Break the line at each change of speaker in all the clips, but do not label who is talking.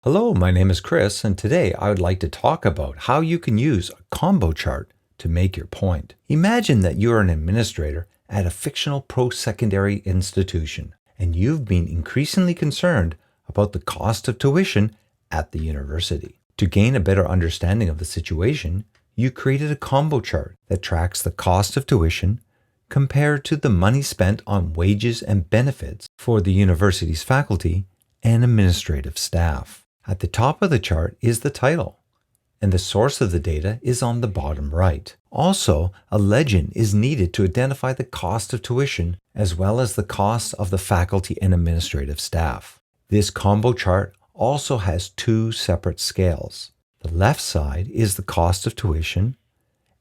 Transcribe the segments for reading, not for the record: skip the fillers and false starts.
Hello, my name is Chris, and today I would like to talk about how you can use a combo chart to make your point. Imagine that you're an administrator at a fictional post-secondary institution, and you've been increasingly concerned about the cost of tuition at the university. To gain a better understanding of the situation, you created a combo chart that tracks the cost of tuition compared to the money spent on wages and benefits for the university's faculty and administrative staff. At the top of the chart is the title, and the source of the data is on the bottom right. Also, a legend is needed to identify the cost of tuition as well as the cost of the faculty and administrative staff. This combo chart also has two separate scales. The left side is the cost of tuition,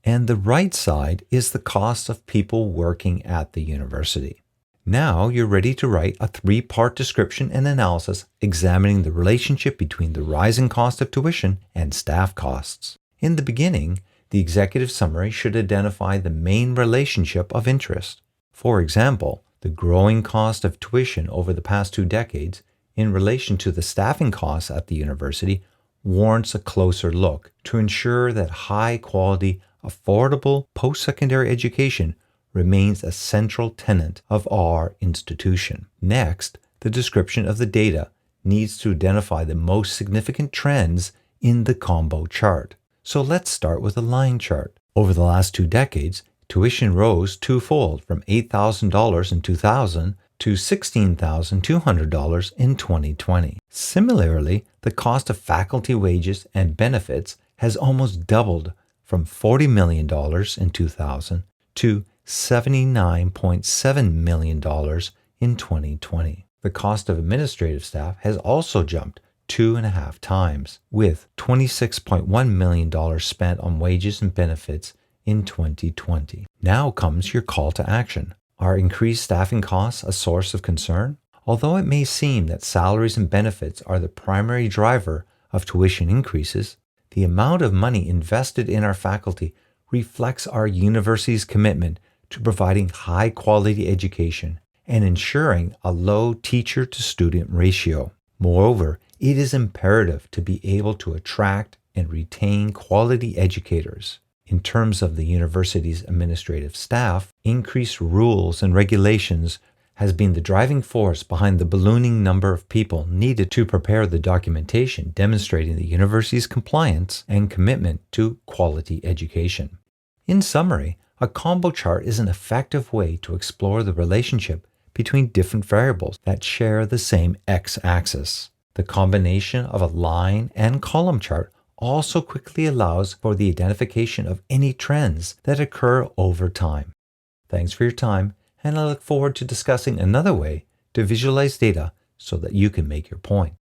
and the right side is the cost of people working at the university. Now you're ready to write a three-part description and analysis examining the relationship between the rising cost of tuition and staff costs. In the beginning, the executive summary should identify the main relationship of interest. For example, the growing cost of tuition over the past 2 decades in relation to the staffing costs at the university warrants a closer look to ensure that high-quality, affordable post-secondary education remains a central tenet of our institution. Next, the description of the data needs to identify the most significant trends in the combo chart. So let's start with a line chart. Over the last 2 decades, tuition rose twofold from $8,000 in 2000 to $16,200 in 2020. Similarly, the cost of faculty wages and benefits has almost doubled from $40 million in 2000 to $79.7 million in 2020. The cost of administrative staff has also jumped 2.5 times, with $26.1 million spent on wages and benefits in 2020. Now comes your call to action. Are increased staffing costs a source of concern? Although it may seem that salaries and benefits are the primary driver of tuition increases, the amount of money invested in our faculty reflects our university's commitment to providing high-quality education and ensuring a low teacher-to-student ratio. Moreover, it is imperative to be able to attract and retain quality educators. In terms of the university's administrative staff, increased rules and regulations has been the driving force behind the ballooning number of people needed to prepare the documentation demonstrating the university's compliance and commitment to quality education. In summary, a combo chart is an effective way to explore the relationship between different variables that share the same x-axis. The combination of a line and column chart also quickly allows for the identification of any trends that occur over time. Thanks for your time, and I look forward to discussing another way to visualize data so that you can make your point.